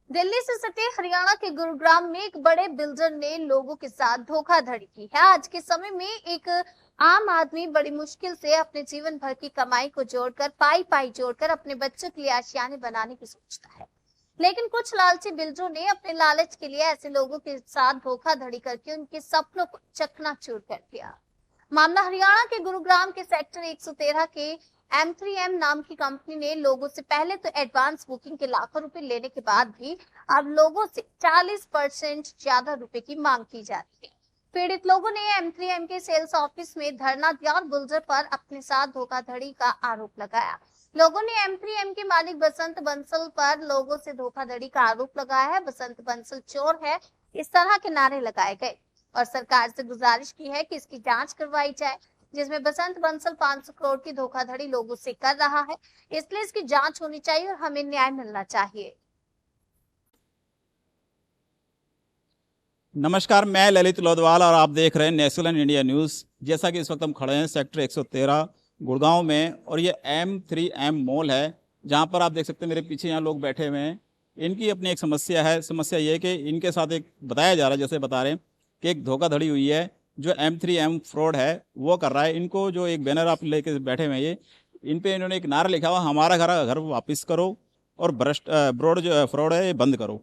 दिल्ली से सटे हरियाणा के गुरुग्राम में एक बड़े बिल्डर ने लोगों के साथ धोखाधड़ी की है। आज के समय में एक आम आदमी बड़ी मुश्किल से अपने जीवन भर की कमाई को जोड़कर पाई पाई जोड़कर अपने बच्चों के लिए आशियाने बनाने की सोचता है। लेकिन कुछ लालची बिल्डरों ने अपने लालच के लिए ऐसे लोगों के साथ धोखाधड़ी करके उनके सपनों को चकनाचूर कर दिया। मामला हरियाणा के गुरुग्राम के सेक्टर 113 के M3M नाम की कंपनी ने लोगों से पहले तो एडवांस बुकिंग के लाखों रुपए लेने के बाद भी अब लोगों से 40% ज्यादा रुपए की मांग की जा रही है। पीड़ित लोगों ने M3M के सेल्स ऑफिस में धरना दिया और बुलडर पर अपने साथ धोखाधड़ी का आरोप लगाया। लोगों ने M3M के मालिक बसंत बंसल पर लोगों से धोखाधड़ी का आरोप लगाया है। बसंत बंसल चोर है, इस तरह के नारे लगाए गए और सरकार से गुजारिश की है कि इसकी जांच करवाई जाए, जिसमें बसंत बंसल 500 करोड़ की धोखाधड़ी लोगों से कर रहा है। इसलिए इसकी जांच होनी चाहिए और हमें न्याय मिलना चाहिए। नमस्कार, मैं ललित लोधवाल और आप देख रहे हैं नेशनल इंडिया न्यूज़। जैसा कि इस वक्त हम खड़े हैं सेक्टर 113 गुड़गांव में और ये M3M मॉल है, जहां पर आप देख सकते हैं मेरे पीछे यहाँ लोग बैठे हुए हैं। इनकी अपनी एक समस्या है। समस्या ये है कि इनके साथ एक बताया जा रहा है, जैसे बता रहे हैं कि एक धोखाधड़ी हुई है। जो M3M फ्रॉड है वो कर रहा है। इनको जो एक बैनर आप लेके बैठे हुए हैं, ये इन पे इन्होंने एक नारा लिखा हुआ, हमारा घर वापस करो और भ्रष्ट ब्रॉड जो फ्रॉड है ये बंद करो।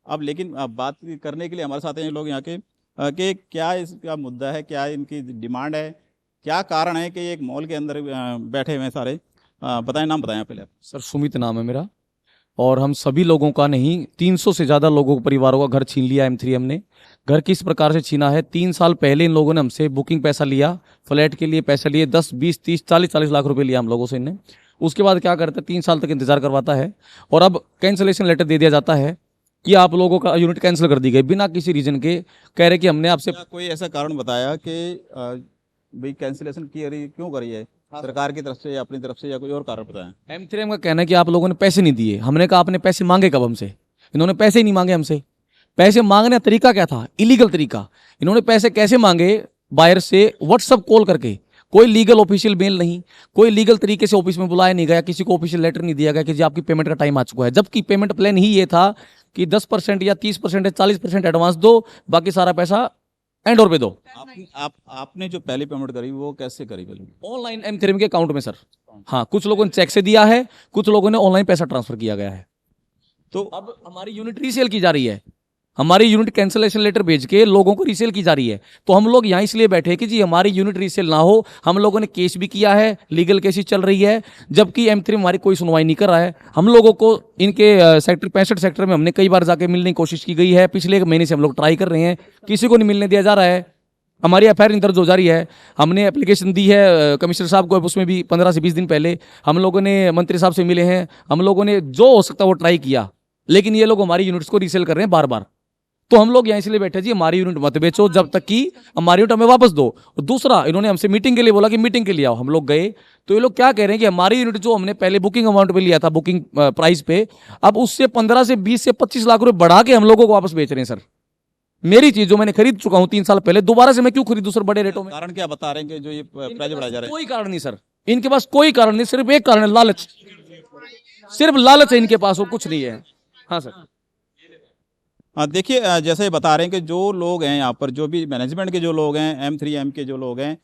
अब लेकिन बात करने के लिए हमारे साथ हैं ये लोग यहाँ के कि क्या इसका मुद्दा है, क्या इनकी डिमांड है, क्या कारण है कि ये एक मॉल के अंदर बैठे हुए हैं सारे। बताएं, नाम बताएं पहले। सर सुमित नाम है मेरा और हम सभी लोगों का नहीं 300 से ज़्यादा लोगों को परिवारों का घर छीन लिया M3M ने। घर किस प्रकार से छीना है, 3 साल पहले इन लोगों ने हमसे बुकिंग पैसा लिया, फ्लैट के लिए पैसे लिए 10, 20, 30, 40 लाख रुपए लिया हम लोगों से इनने। उसके बाद क्या करते, 3 साल तक इंतजार करवाता है और अब कैंसिलेशन लेटर दे दिया जाता है कि आप लोगों का यूनिट कैंसिल कर दी गई बिना किसी रीजन के। कह रहे कि हमने आपसे कोई ऐसा कारण बताया कि भाई कैंसिलेशन क्यों करी है, सरकार की तरफ से या अपनी तरफ से, या कोई और कारण बताया? M3M का कहना है कि आप लोगों ने पैसे नहीं दिए। हमने कहा आपने पैसे मांगे कब हमसे? इन्होंने पैसे ही नहीं मांगे हमसे। पैसे मांगने का तरीका क्या था? इलीगल तरीका। इन्होंने पैसे कैसे मांगे? बायर से व्हाट्सअप कॉल करके। कोई लीगल ऑफिशियल मेल नहीं, कोई लीगल तरीके से ऑफिस में बुलाया नहीं गया, किसी को ऑफिशियल लेटर नहीं दिया गया कि जी आपकी पेमेंट का टाइम आ चुका है। जबकि पेमेंट प्लान ही ये था कि 10% या 30% या 40% एडवांस दो, बाकी सारा पैसा एंड ओवर पे दो। आपने जो पहली पेमेंट करी वो कैसे करी? ऑनलाइन M3M के अकाउंट में सर। हाँ, कुछ लोगों ने चेक से दिया है, कुछ लोगों ने ऑनलाइन पैसा ट्रांसफर किया गया है। तो अब हमारी यूनिट रीसेल की जा रही है। हमारी यूनिट कैंसिलेशन लेटर भेज के लोगों को रीसेल की जा रही है। तो हम लोग यहाँ इसलिए बैठे कि जी हमारी यूनिट रीसेल ना हो। हम लोगों ने केस भी किया है, लीगल केसेस चल रही है, जबकि M3 हमारी कोई सुनवाई नहीं कर रहा है। हम लोगों को इनके सेक्टर 65 सेक्टर में हमने कई बार जाके मिलने की कोशिश की गई है। पिछले 1 महीने से हम लोग ट्राई कर रहे हैं, किसी को नहीं मिलने दिया जा रहा है। हमारी FIR दर्ज हो जा रही है। हमने एप्लीकेशन दी है कमिश्नर साहब को, उसमें भी 15 से 20 दिन पहले हम लोगों ने मंत्री साहब से मिले हैं। हम लोगों ने जो हो सकता वो ट्राई किया, लेकिन ये लोग हमारी यूनिट्स को रीसेल कर रहे हैं बार बार। तो हम लोग यहाँ इसलिए बैठे जी हमारी यूनिट मत बेचो जब तक कि हमारी यूनिट हमें वापस दो। और दूसरा, इन्होंने हमसे मीटिंग के लिए बोला कि मीटिंग के लिए आओ। हम लोग गए तो ये लोग क्या कह रहे हैं कि हमारी यूनिट जो हमने पहले बुकिंग अमाउंट पे लिया था, बुकिंग प्राइस पे, अब उससे 15 से 20 से 25 लाख रुपए बढ़ा के हम लोगों को वापस बेच रहे हैं। सर मेरी चीज जो मैंने खरीद चुका हूं 3 साल पहले, दोबारा से मैं क्यों खरीदूं सर बड़े रेटों में? कारण क्या बता रहे हैं कि जो ये प्राइस बढ़ाया जा रहा है? कोई कारण नहीं सर, इनके पास कोई कारण नहीं, सिर्फ एक कारण है, लालच। सिर्फ लालच है इनके पास, वो कुछ नहीं है। हाँ सर। देखिए, जैसे बता रहे हैं कि जो लोग हैं यहाँ पर, जो भी मैनेजमेंट के जो लोग हैं, M3M के जो लोग हैं,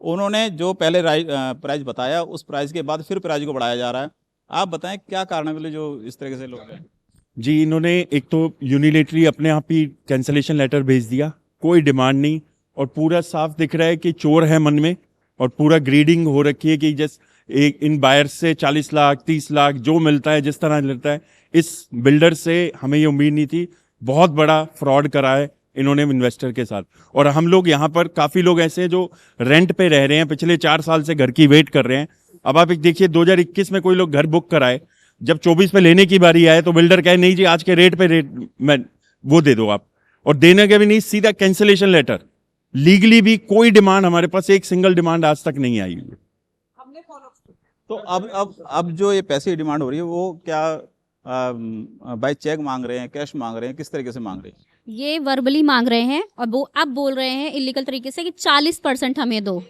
उन्होंने जो पहले प्राइस बताया उस प्राइस के बाद फिर प्राइस को बढ़ाया जा रहा है। आप बताएं क्या कारण है बोले जो इस तरीके से लोग हैं? जी, इन्होंने एक तो यूनिलेटरी अपने आप ही कैंसलेशन लेटर भेज दिया, कोई डिमांड नहीं, और पूरा साफ दिख रहा है कि चोर है मन में, और पूरा ग्रीडिंग हो रखी है कि जस्ट एक इन बायर से 40 लाख 30 लाख जो मिलता है, जिस तरह मिलता है, इस बिल्डर से हमें ये उम्मीद नहीं थी। बहुत बड़ा फ्रॉड करा है इन्होंने इन्वेस्टर के साथ। और हम लोग यहाँ पर काफ़ी लोग ऐसे हैं जो रेंट पे रह रहे हैं, पिछले 4 साल से घर की वेट कर रहे हैं। अब आप एक देखिए, 2021 में कोई लोग घर बुक कराए, जब 24 पे लेने की बारी आए तो बिल्डर कहे नहीं जी आज के रेट पे मैं वो दे दो आप, और देने के भी नहीं, सीधा कैंसिलेशन लेटर। लीगली भी कोई डिमांड हमारे पास, एक सिंगल डिमांड आज तक नहीं आई हुई। तो अब जो ये पैसे की डिमांड हो रही है वो क्या बाय चेक मांग रहे हैं, कैश मांग रहे हैं, किस तरीके से मांग रहे हैं? ये वर्बली मांग रहे हैं और वो अब बोल रहे हैं इलीगल तरीके से कि 40% हमें दो,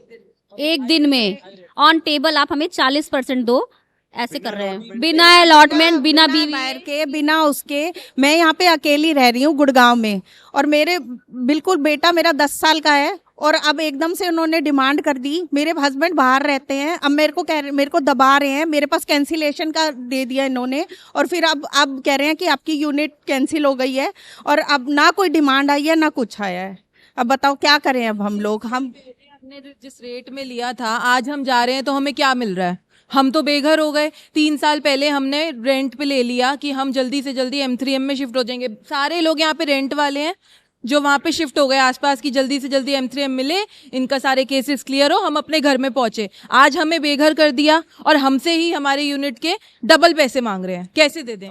एक दिन में ऑन टेबल आप हमें 40% दो, ऐसे कर रहे हैं बिना अलॉटमेंट, बिना बीवी बाहर के, बिना उसके। मैं यहाँ पे अकेली रह रही हूँ गुड़गांव में, और मेरे बिल्कुल बेटा मेरा 10 साल का है, और अब एकदम से उन्होंने डिमांड कर दी। मेरे हस्बैंड बाहर रहते हैं, अब मेरे को दबा रहे हैं, मेरे पास कैंसिलेशन का दे दिया इन्होंने, और फिर अब कह रहे हैं कि आपकी यूनिट कैंसिल हो गई है, और अब ना कोई डिमांड आई है ना कुछ आया है। अब बताओ क्या करें अब हम लोग। हमने जिस रेट में लिया था, आज हम जा रहे हैं तो हमें क्या मिल रहा है? हम तो बेघर हो गए। 3 साल पहले हमने रेंट पे ले लिया कि हम जल्दी से जल्दी M3M में शिफ्ट हो जाएंगे। सारे लोग यहाँ पे रेंट वाले हैं जो वहाँ पे शिफ्ट हो गए आसपास की, जल्दी से जल्दी M3M मिले, इनका सारे केसेस क्लियर हो, हम अपने घर में पहुंचे। आज हमें बेघर कर दिया और हमसे ही हमारे यूनिट के डबल पैसे मांग रहे हैं। कैसे दे दें?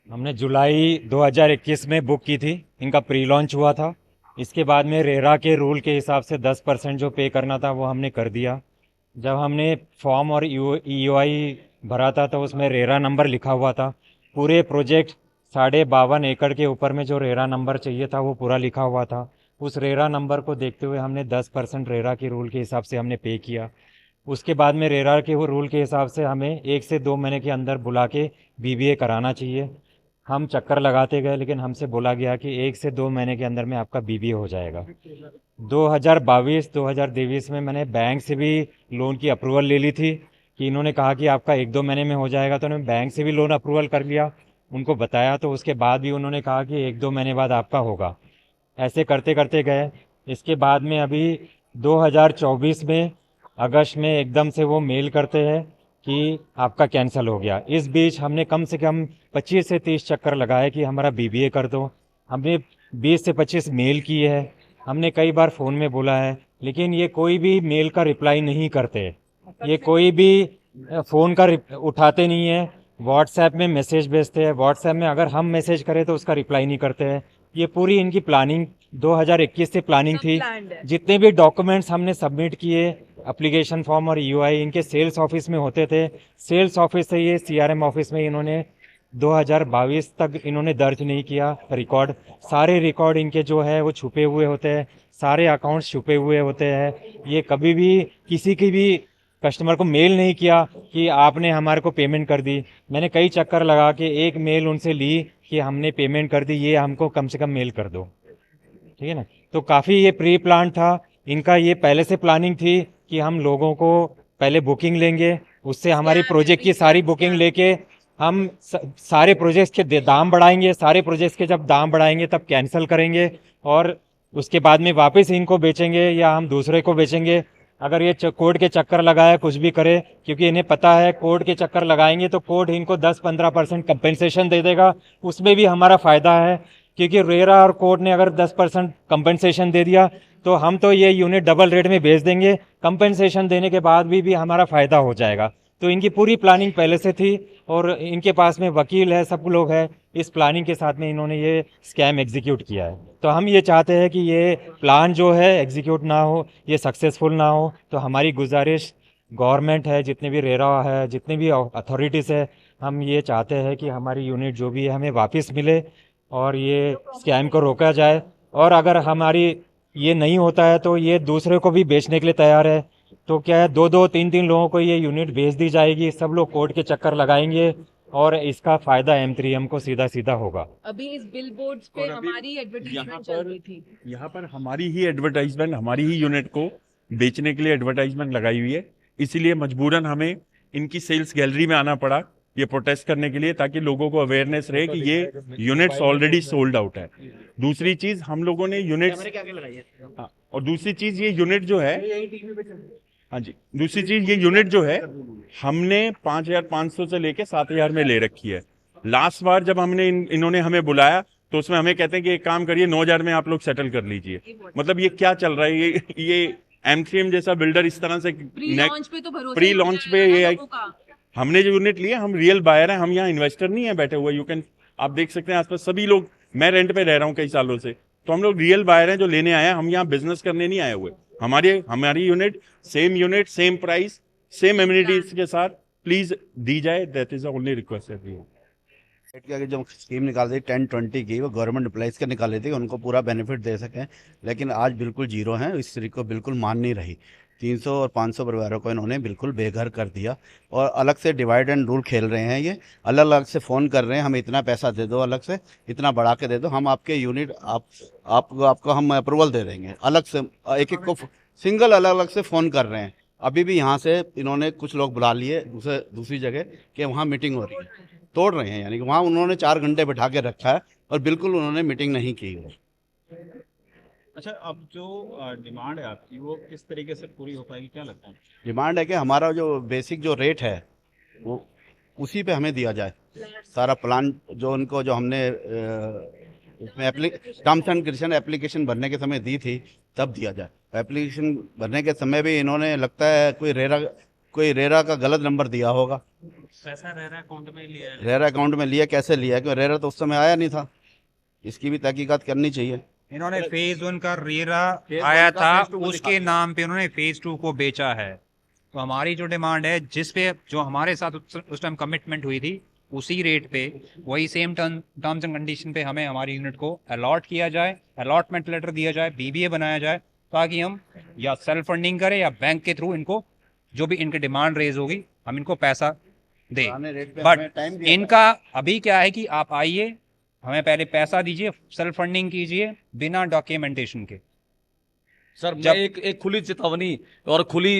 हमने जुलाई 2021 में बुक की थी, इनका प्री लॉन्च हुआ था। इसके बाद में रेरा के रूल के हिसाब से 10% जो पे करना था वो हमने कर दिया। जब हमने फॉर्म और EOI भरा था तो उसमें रेरा नंबर लिखा हुआ था। पूरे प्रोजेक्ट 52.5 एकड़ के ऊपर में जो रेरा नंबर चाहिए था वो पूरा लिखा हुआ था। उस रेरा नंबर को देखते हुए हमने 10% रेरा के रूल के हिसाब से हमने पे किया। उसके बाद में रेरा के वो रूल के हिसाब से हमें 1 से 2 महीने के अंदर बुला के BBA कराना चाहिए। हम चक्कर लगाते गए, लेकिन हमसे बोला गया कि 1 से 2 महीने के अंदर में आपका BBA हो जाएगा। 2022-2023 में मैंने बैंक से भी लोन की अप्रूवल ले ली थी कि इन्होंने कहा कि आपका 1-2 महीने में हो जाएगा, तो उन्होंने बैंक से भी लोन अप्रूवल कर लिया। उनको बताया तो उसके बाद भी उन्होंने कहा कि 1-2 महीने बाद आपका होगा। ऐसे करते करते गए। इसके बाद में अभी 2024 में अगस्त में एकदम से वो मेल करते हैं कि आपका कैंसिल हो गया। इस बीच हमने कम से कम 25 से 30 चक्कर लगाए कि हमारा BBA कर दो। हमने 20 से 25 मेल किए है, हमने कई बार फ़ोन में बोला है, लेकिन ये कोई भी मेल का रिप्लाई नहीं करते। ये कोई भी फ़ोन का उठाते नहीं है। व्हाट्सएप में मैसेज भेजते हैं, व्हाट्सएप में अगर हम मैसेज करें तो उसका रिप्लाई नहीं करते हैं। ये पूरी इनकी प्लानिंग 2021 से प्लानिंग थी। जितने भी डॉक्यूमेंट्स हमने सबमिट किए, एप्लीकेशन फॉर्म और EOI, इनके सेल्स ऑफिस में होते थे। सेल्स ऑफिस से ये CRM ऑफिस में इन्होंने 2022 तक इन्होंने दर्ज नहीं किया रिकॉर्ड। सारे रिकॉर्ड इनके जो है वो छुपे हुए होते हैं, सारे अकाउंट्स छुपे हुए होते हैं। ये कभी भी किसी की भी कस्टमर को मेल नहीं किया कि आपने हमारे को पेमेंट कर दी। मैंने कई चक्कर लगा के एक मेल उनसे ली कि हमने पेमेंट कर दी, ये हमको कम से कम मेल कर दो, ठीक है ना। तो काफ़ी ये प्री प्लान था इनका। ये पहले से प्लानिंग थी कि हम लोगों को पहले बुकिंग लेंगे, उससे हमारी प्रोजेक्ट की सारी बुकिंग लेके हम सारे प्रोजेक्ट्स के दाम बढ़ाएंगे। सारे प्रोजेक्ट्स के जब दाम बढ़ाएंगे तब कैंसिल करेंगे, और उसके बाद में वापस इनको बेचेंगे या हम दूसरे को बेचेंगे। अगर ये कोर्ट के चक्कर लगाए कुछ भी करे, क्योंकि इन्हें पता है कोर्ट के चक्कर लगाएंगे तो कोर्ट इनको 10-15% कंपेंसेशन दे देगा। उसमें भी हमारा फ़ायदा है, क्योंकि रेरा और कोर्ट ने अगर 10% कंपेंसेशन दे दिया तो हम तो ये यूनिट डबल रेट में बेच देंगे। कंपेंसेशन देने के बाद भी हमारा फ़ायदा हो जाएगा। तो इनकी पूरी प्लानिंग पहले से थी, और इनके पास में वकील है, सब लोग हैं। इस प्लानिंग के साथ में इन्होंने ये स्कैम एग्जीक्यूट किया है। तो हम ये चाहते हैं कि ये प्लान जो है एग्जीक्यूट ना हो, ये सक्सेसफुल ना हो। तो हमारी गुजारिश गवर्नमेंट है, जितने भी रेरा है, जितने भी अथॉरिटीज़ है, हम ये चाहते हैं कि हमारी यूनिट जो भी है हमें वापस मिले और ये स्कैम को रोका जाए। और अगर हमारी ये नहीं होता है तो ये दूसरे को भी बेचने के लिए तैयार है। तो क्या है, 2-2, 3-3 लोगों को ये यूनिट बेच दी जाएगी। सब लोग कोर्ट के चक्कर लगाएंगे और इसका फायदा M3M को सीधा सीधा होगा। अभी इस बिल बोर्ड्स पे हमारी एडवर्टाइजमेंट चल रही थी। यहाँ पर हमारी ही एडवर्टाइजमेंट, हमारी ही यूनिट को बेचने के लिए एडवर्टाइजमेंट लगाई हुई है। इसीलिए मजबूरन हमें इनकी सेल्स गैलरी में आना पड़ा ये प्रोटेस्ट करने के लिए, ताकि लोगों को अवेयरनेस रहे कि ये यूनिट्स ऑलरेडी सोल्ड आउट है। दूसरी चीज हम लोगों ने यूनिट्स, और दूसरी चीज ये यूनिट जो है, हाँ जी, दूसरी चीज ये यूनिट जो है हमने 5,500 से लेके 7,000 में ले रखी है। लास्ट बार जब हमने इन्होंने हमें बुलाया तो उसमें हमें कहते हैं कि एक काम करिए 9,000 में आप लोग सेटल कर लीजिए। मतलब ये क्या चल रहा है? ये M3M जैसा बिल्डर इस तरह से प्री लॉन्च पे ये हमने जो यूनिट लिए, हम रियल बायर हैं, हम यहाँ इन्वेस्टर नहीं है बैठे हुए। आप देख सकते हैं आसपास सभी लोग, मैं रेंट पे रह रहा हूँ कई सालों से, तो हम लोग रियल बायर हैं जो लेने आए हैं। हम यहाँ बिजनेस करने नहीं आए हुए। हमारी unit same price, same amenities के साथ प्लीज दी जाए। That is the only request है। जो स्कीम निकाल दी 10-20 की, वो गवर्नमेंट एम्प्लॉइज के निकाली थी, उनको पूरा बेनिफिट दे सकें, लेकिन आज बिल्कुल जीरो हैं। इस तरीके को बिल्कुल मान नहीं रही। 300 और 500 परिवारों को इन्होंने बिल्कुल बेघर कर दिया और अलग से डिवाइड एंड रूल खेल रहे हैं। ये अलग अलग से फ़ोन कर रहे हैं, हमें इतना पैसा दे दो, अलग से इतना बढ़ा के दे दो, हम आपके यूनिट आपको हम अप्रूवल दे देंगे। अलग से एक को सिंगल अलग अलग से फ़ोन कर रहे हैं। अभी भी यहाँ से इन्होंने कुछ लोग बुला लिए दूसरी जगह कि वहाँ मीटिंग हो रही है, तोड़ रहे हैं, यानी कि वहाँ उन्होंने 4 घंटे बैठा के रखा है और बिल्कुल उन्होंने मीटिंग नहीं की है। अच्छा, अब जो डिमांड है आपकी वो किस तरीके से पूरी हो पाएगी, क्या लगता है? डिमांड है कि हमारा जो बेसिक जो रेट है वो उसी पे हमें दिया जाए। सारा प्लान जो उनको जो हमने उसमें टर्म्स एंड कंडीशन एप्लीकेशन भरने के समय दी थी तब दिया जाए। एप्लीकेशन भरने के समय भी इन्होंने लगता है कोई रेरा का गलत नंबर दिया होगा। पैसा रेरा अकाउंट में लिया है। रेरा अकाउंट में लिया, कैसे लिया? क्योंकि रेरा तो उस समय आया नहीं था, इसकी भी तहकीकात करनी चाहिए। इन्होंने फेज 1 का रेरा आया था, उसके नाम पे उन्होंने फेज 2 को बेचा है। तो हमारी जो डिमांड है, जिस पे जो हमारे साथ उस टाइम कमिटमेंट हुई थी, उसी रेट पे वही सेम टर्म्स एंड कंडीशन पे हमें हमारी यूनिट को अलॉट किया जाए, अलॉटमेंट लेटर दिया जाए, बीबीए बनाया जाए, ताकि हम या सेल्फ फंडिंग करें या बैंक के थ्रू इनको जो भी इनकी डिमांड रेज होगी हम इनको पैसा दें। बट इनका अभी क्या है कि आप आइए, हमें पहले पैसा दीजिए, सेल्फ फंडिंग कीजिए बिना डॉक्यूमेंटेशन के। सर मैं एक खुली चेतावनी और खुली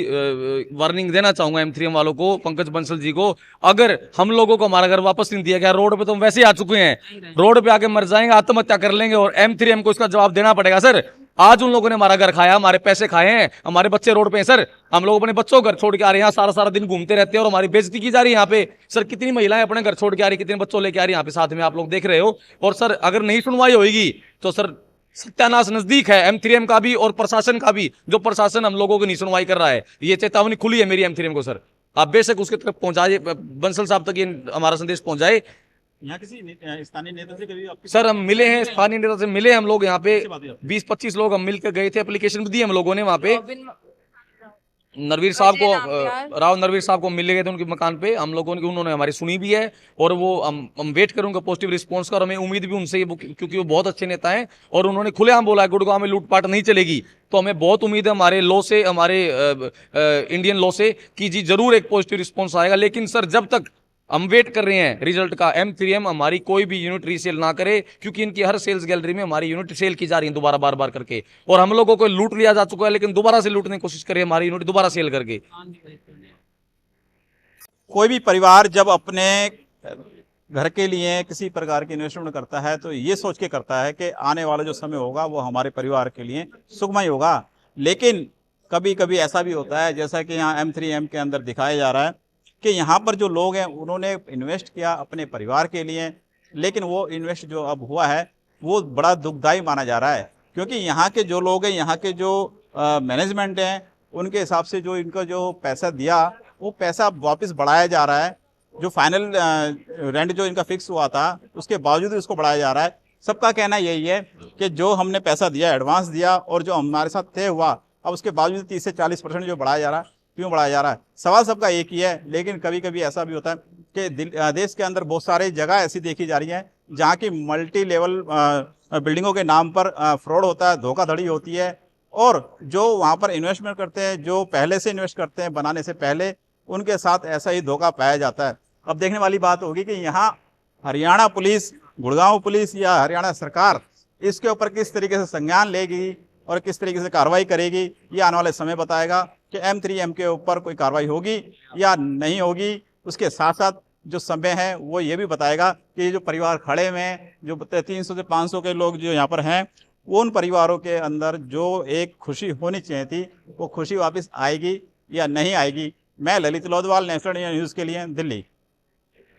वार्निंग देना चाहूंगा M3M वालों को, पंकज बंसल जी को। अगर हम लोगों को हमारा घर वापस नहीं दिया गया, रोड पे तो हम वैसे ही आ चुके हैं, रोड पे आके मर जाएंगे, आत्महत्या कर लेंगे और M3M को इसका जवाब देना पड़ेगा। सर आज उन लोगों ने हमारा घर खाया, हमारे पैसे खाए हैं, हमारे बच्चे रोड पे हैं। सर हम लोग अपने बच्चों को घर छोड़ के आ रहे हैं, यहाँ सारा दिन घूमते रहते हैं और हमारी बेइज्जती की जा रही है यहाँ पे। सर कितनी महिलाएं अपने घर छोड़ के आ रही, कितने बच्चों लेके आ रही है यहाँ पे, साथ में आप लोग देख रहे हो। और सर अगर नहीं सुनवाई होगी तो सर सत्यानाश नजदीक है M3M का भी और प्रशासन का भी। जो प्रशासन हम लोगों को नहीं सुनवाई कर रहा है, ये चेतावनी खुली है मेरी M3M को। सर आप बेशक उसके तरफ पहुंचाइए, बंसल साहब तक ये हमारा संदेश पहुंचाए। यहाँ किसी स्थानीय नेता से कभी आपकी? सर हम मिले हैं, स्थानीय नेता से मिले हम लोग, यहाँ पे 20-25 लोग हम मिलकर गए थे, एप्लीकेशन भी दी हम लोगों ने वहाँ पे। नरवीर साहब को, राव नरवीर साहब को मिले गए थे उनके मकान पे हम लोगों ने, उन्होंने हमारी सुनी भी है और वो हम वेट करूंगा पॉजिटिव रिस्पांस का। और हमें उम्मीद भी उनसे, क्योंकि वो बहुत अच्छे नेता हैं और उन्होंने खुलेआम बोला है गुड़गांव में लूटपाट नहीं चलेगी। तो हमें बहुत उम्मीद है हमारे लॉ से, हमारे इंडियन लॉ से कि जी जरूर एक पॉजिटिव रिस्पॉन्स आएगा। लेकिन सर जब तक हम वेट कर रहे हैं रिजल्ट का, M3M हमारी कोई भी यूनिट रीसेल ना करे, क्योंकि इनकी हर सेल्स गैलरी में हमारी यूनिट सेल की जा रही है दोबारा बार बार करके, और हम लोगों को लूट लिया जा चुका है, लेकिन दोबारा से लूटने की कोशिश करें हमारी यूनिट दोबारा सेल करके। कोई भी परिवार जब अपने घर के लिए किसी प्रकार की इन्वेस्टमेंट करता है तो ये सोच के करता है कि आने वाला जो समय होगा वो हमारे परिवार के लिए सुखमय होगा। लेकिन कभी कभी ऐसा भी होता है, जैसा कि यहाँ M3M के अंदर दिखाया जा रहा है कि यहाँ पर जो लोग हैं उन्होंने इन्वेस्ट किया अपने परिवार के लिए, लेकिन वो इन्वेस्ट जो अब हुआ है वो बड़ा दुखदाई माना जा रहा है। क्योंकि यहाँ के जो लोग हैं, यहाँ के जो मैनेजमेंट हैं, उनके हिसाब से जो इनको जो पैसा दिया वो पैसा वापस बढ़ाया जा रहा है। जो फाइनल रेंट जो इनका फिक्स हुआ था उसके बावजूद उसको बढ़ाया जा रहा है। सबका कहना यही है कि जो हमने पैसा दिया, एडवांस दिया, और जो हमारे साथ तय हुआ, अब उसके बावजूद 30 से 40% जो बढ़ाया जा रहा है, क्यों बढ़ाया जा रहा है? सवाल सबका एक ही है। लेकिन कभी कभी ऐसा भी होता है कि देश के अंदर बहुत सारी जगह ऐसी देखी जा रही हैं जहाँ की मल्टी लेवल बिल्डिंगों के नाम पर फ्रॉड होता है, धोखाधड़ी होती है, और जो वहाँ पर इन्वेस्टमेंट करते हैं, जो पहले से इन्वेस्ट करते हैं बनाने से पहले, उनके साथ ऐसा ही धोखा पाया जाता है। अब देखने वाली बात होगी कि यहाँ हरियाणा पुलिस, गुड़गांव पुलिस या हरियाणा सरकार इसके ऊपर किस तरीके से संज्ञान लेगी और किस तरीके से कार्रवाई करेगी, ये आने वाले समय बताएगा कि M3M के ऊपर कोई कार्रवाई होगी या नहीं होगी। उसके साथ साथ जो समय है वो ये भी बताएगा कि जो परिवार खड़े हुए हैं, जो 300 से 500 के लोग जो यहाँ पर हैं, वो उन परिवारों के अंदर जो एक खुशी होनी चाहिए थी, वो खुशी वापस आएगी या नहीं आएगी। मैं ललित लोधवाल, नेशनल न्यूज़ के लिए, दिल्ली।